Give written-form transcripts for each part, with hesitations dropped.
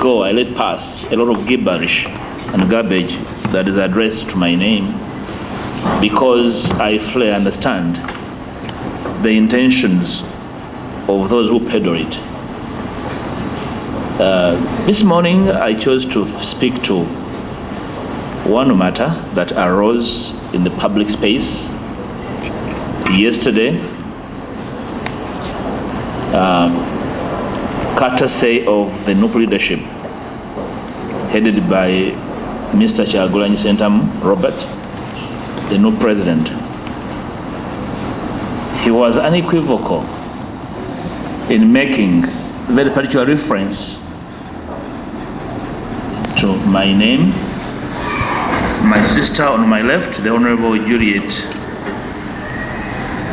ago, I let pass a lot of gibberish and garbage that is addressed to my name because I fully understand the intentions of those who peddle it. This morning, I chose to speak to one matter that arose in the public space yesterday, courtesy of the NUP leadership headed by Mr. Kyagulanyi Robert, the NUP president. He was unequivocal in making very particular reference to my name, my sister on my left, the Honorable Juliet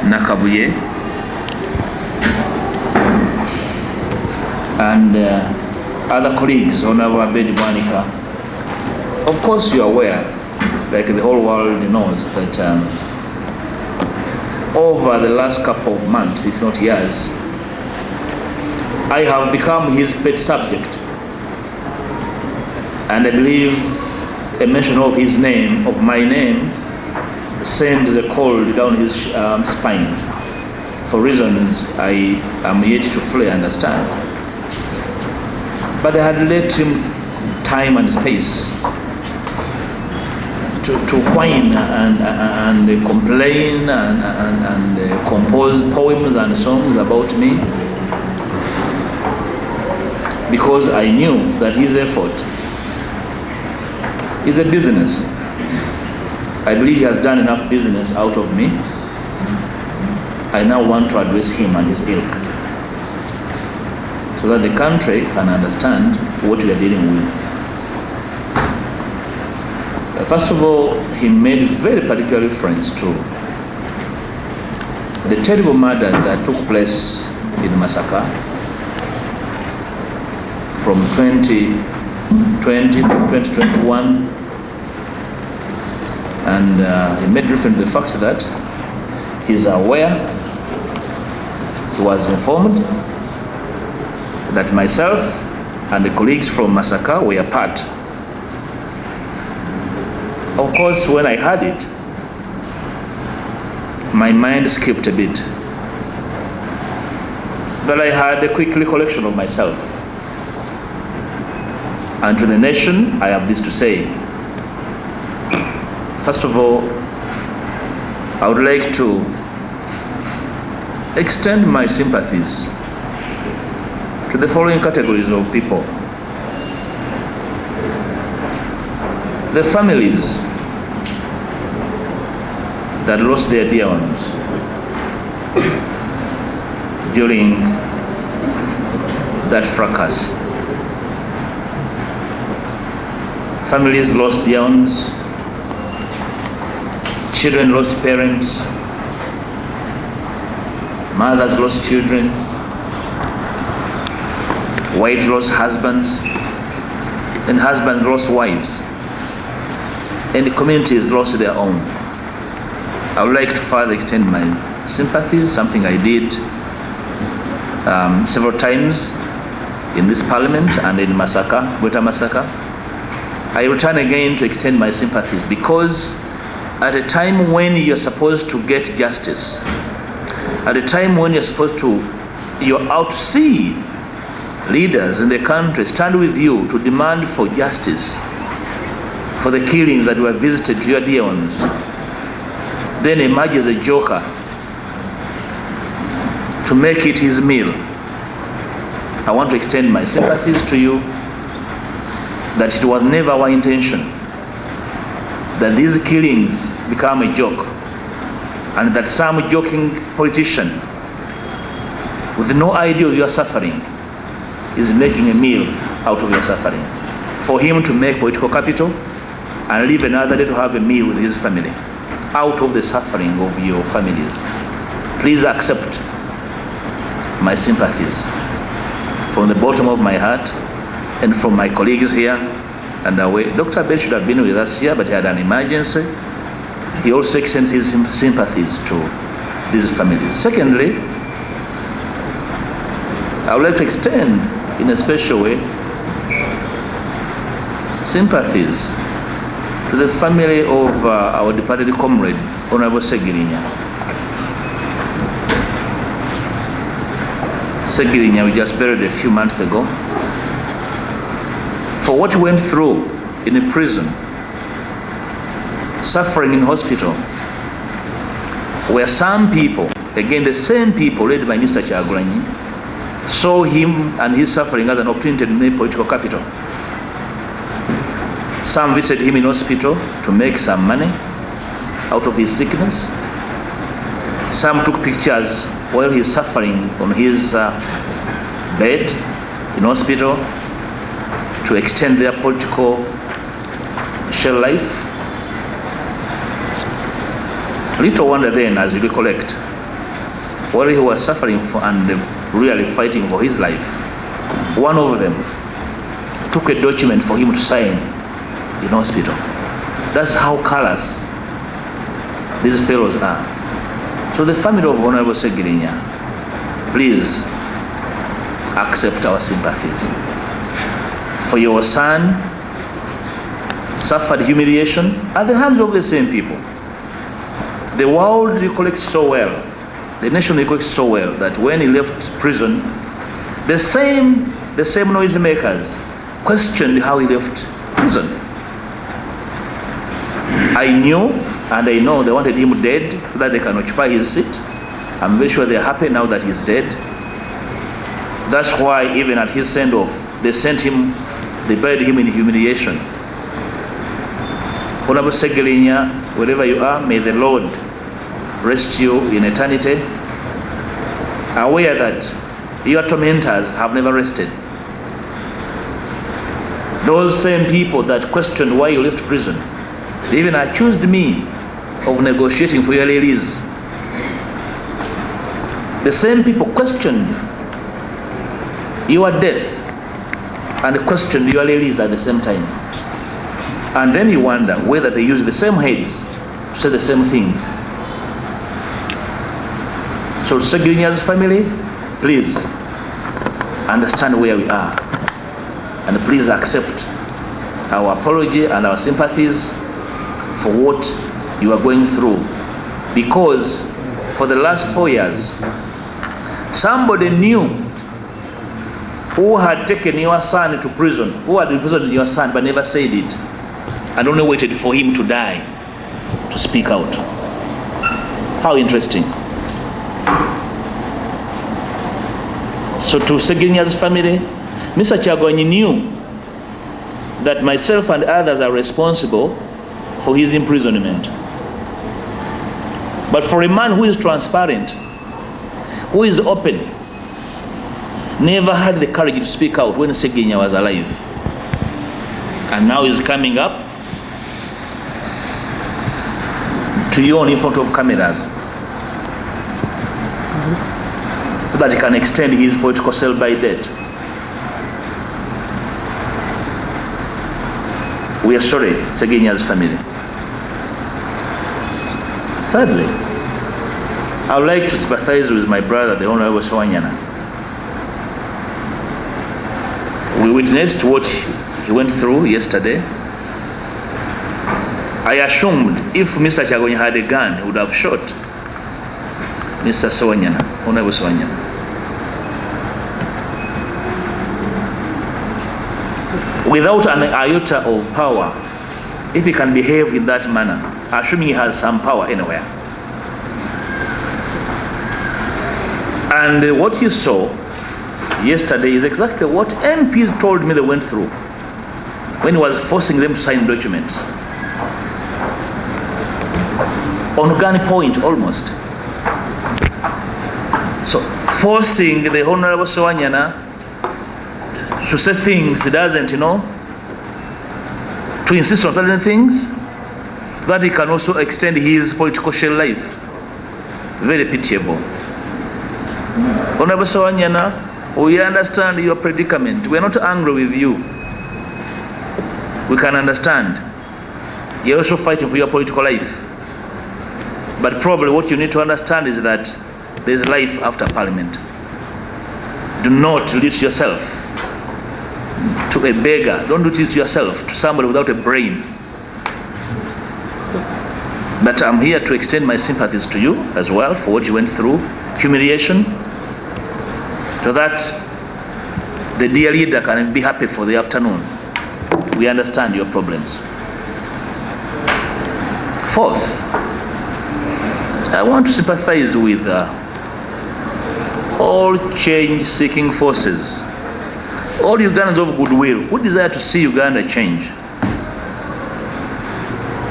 Nakabuye, and other colleagues, Honorable Abedi Bwanika. Of course, you are aware, like the whole world knows, that over the last couple of months, if not years, I have become his pet subject. And I believe a mention of his name, of my name, sends a cold down his spine for reasons I am yet to fully understand. But I had let him time and space to whine and complain and compose poems and songs about me, because I knew that his effort is a business. I believe he has done enough business out of me. I now want to address him and his ilk, so that the country can understand what we are dealing with. First of all, he made very particular reference to the terrible murders that took place in Masaka from 2020, from 2021, and he made reference to the fact that he's aware, he was informed that myself and the colleagues from Masaka were part. Of course, when I heard it, my mind skipped a bit. But I had a quick recollection of myself. And to the nation, I have this to say. First of all, I would like to extend my sympathies to the following categories of people. The families that lost their dear ones during that fracas. Families lost dear ones, children lost parents, mothers lost children, wives lost husbands, and husbands lost wives, and the communities lost their own. I would like to further extend my sympathies, something I did several times in this parliament and in Masaka, Greater Masaka. I return again to extend my sympathies, because at a time when you're supposed to get justice, at a time when you're out to see leaders in the country stand with you to demand for justice for the killings that were visited to your dear ones, then emerges a joker to make it his meal. I want to extend my sympathies to you, that it was never our intention that these killings become a joke, and that some joking politician with no idea of your suffering is making a meal out of your suffering, for him to make political capital and leave another day to have a meal with his family out of the suffering of your families. Please accept my sympathies from the bottom of my heart and from my colleagues here and away. Dr. Abel should have been with us here, but he had an emergency. He also extends his sympathies to these families. Secondly, I would like to extend in a special way sympathies to the family of our departed comrade, Honorable Kyagulanyi. Kyagulanyi, we just buried a few months ago. For what he went through in a prison, suffering in hospital, where some people, again the same people led by Mr. Kyagulanyi, saw him and his suffering as an opportunity to make political capital. Some visited him in hospital to make some money out of his sickness. Some took pictures while he's suffering on his bed in hospital to extend their political shell life. Little wonder then, as you recollect, while he was suffering and really fighting for his life, one of them took a document for him to sign in hospital. That's how callous these fellows are. So the family of Honorable Kyagulanyi, please accept our sympathies. For your son suffered humiliation at the hands of the same people. The world recollects so well, the nation recollects so well, that when he left prison, the same noisemakers questioned how he left prison. I knew and I know they wanted him dead so that they can occupy his seat. I'm very sure they're happy now that he's dead. That's why even at his send-off, they buried him in humiliation. Honorable Kyagulanyi, wherever you are, may the Lord rest you in eternity, aware that your tormentors have never rested. Those same people that questioned why you left prison, they even accused me of negotiating for your release. The same people questioned your death and questioned your release at the same time. And then you wonder whether they use the same heads to say the same things. So Kyagulanyi's family, please understand where we are, and please accept our apology and our sympathies for what you are going through, because for the last 4 years somebody new who had taken your son to prison, who had imprisoned your son but never said it, and only waited for him to die to speak out. How interesting. So to Kyagulanyi's family, Mr. Kyagulanyi knew that myself and others are responsible for his imprisonment. But for a man who is transparent, who is open, never had the courage to speak out when Kyagulanyi was alive, and now is coming up to you in front of cameras so that he can extend his political sell-by date. We are sorry, Kyagulanyi's family. Thirdly, I would like to sympathize with my brother, the Honorable Kyagulanyi. We witnessed what he went through yesterday. I assumed if Mr. Kyagulanyi had a gun, he would have shot Mr. Kyagulanyi, Honorable Kyagulanyi. Without an iota of power, if he can behave in that manner, assuming he has some power anywhere. And what you saw yesterday is exactly what MPs told me they went through when he was forcing them to sign documents. On gunpoint almost. So forcing the Honorable Kyagulanyi to say things he doesn't, to insist on certain things, so that he can also extend his political shell life. Very pitiable. Honorable Kyagulanyi, we understand your predicament. We are not angry with you. We can understand. You're also fighting for your political life. But probably what you need to understand is that there's life after Parliament. Do not reduce yourself to a beggar. Don't do this to yourself, to somebody without a brain. But I'm here to extend my sympathies to you as well for what you went through, humiliation, so that the dear leader can be happy for the afternoon. We understand your problems. Fourth, I want to sympathize with all change-seeking forces, all Ugandans of goodwill who desire to see Uganda change.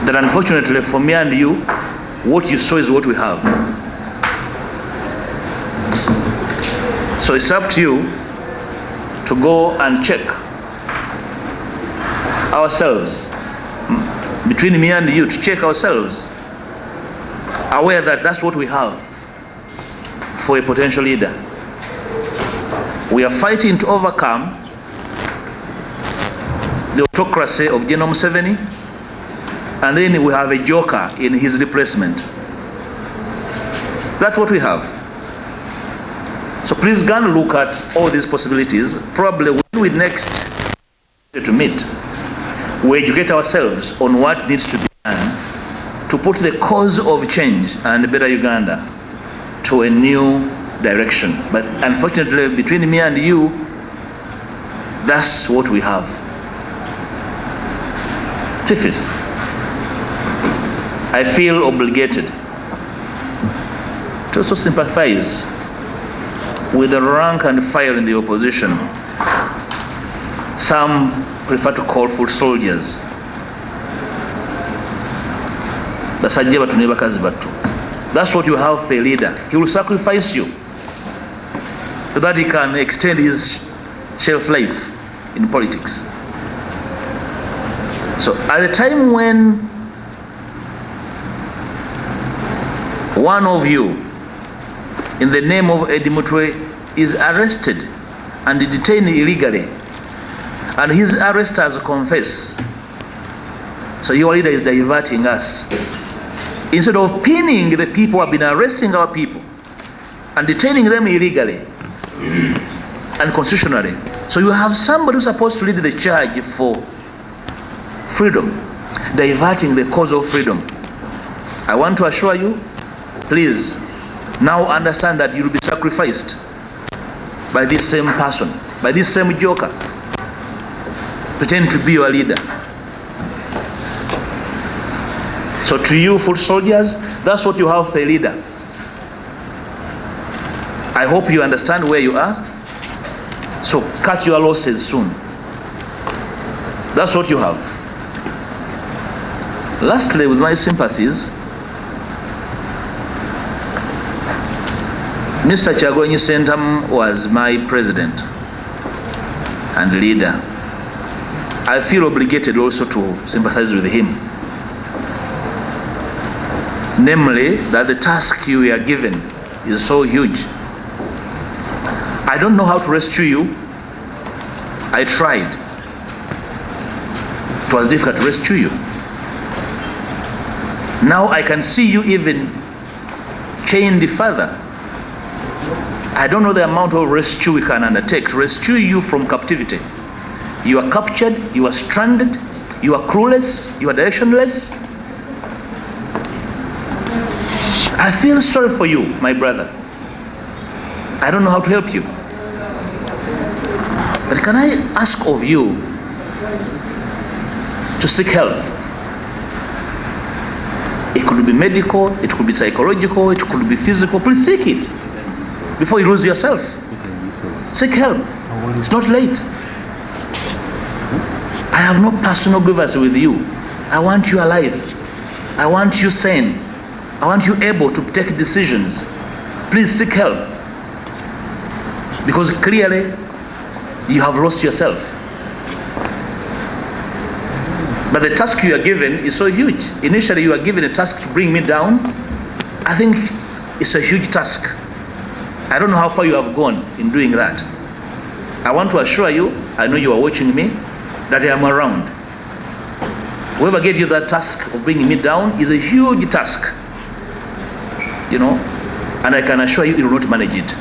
That unfortunately for me and you, what you saw is what we have. So it's up to you to go and check ourselves, between me and you, to check ourselves, aware that that's what we have for a potential leader. We are fighting to overcome the autocracy of General Museveni, and then we have a joker in his replacement. That's what we have. So please go and look at all these possibilities. Probably when we next to meet, we educate ourselves on what needs to be done to put the cause of change and better Uganda to a new direction. But unfortunately, between me and you, that's what we have. Fifth, I feel obligated to also sympathize with the rank and file in the opposition. Some prefer to call foot soldiers. That's what you have for a leader. He will sacrifice you so that he can extend his shelf life in politics. So at the time when one of you, in the name of Eddie Mutwe, is arrested and detained illegally, and his arresters confess, so your leader is diverting us. Instead of pinning the people who have been arresting our people and detaining them illegally and constitutionally, so you have somebody who's supposed to lead the charge for freedom, diverting the cause of freedom. I want to assure you, please, now understand that you will be sacrificed by this same person, by this same joker, pretend to be your leader. So to you, foot soldiers, that's what you have for a leader. I hope you understand where you are. So cut your losses soon. That's what you have. Lastly, with my sympathies, Mr. Kyagulanyi Ssentamu was my president and leader. I feel obligated also to sympathize with him. Namely, that the task you are given is so huge. I don't know how to rescue you. I tried. It was difficult to rescue you. Now I can see you even chained further. I don't know the amount of rescue we can undertake to rescue you from captivity. You are captured, you are stranded, you are clueless, you are directionless. I feel sorry for you, my brother. I don't know how to help you. But can I ask of you to seek help? It could be medical, it could be psychological, it could be physical. Please seek it before you lose yourself. Seek help. It's not late. I have no personal grievance with you. I want you alive. I want you sane. I want you able to take decisions. Please seek help. Because clearly, you have lost yourself. But the task you are given is so huge. Initially, you are given a task to bring me down. I think it's a huge task. I don't know how far you have gone in doing that. I want to assure you, I know you are watching me, that I am around. Whoever gave you that task of bringing me down is a huge task. You know, and I can assure you, you will not manage it.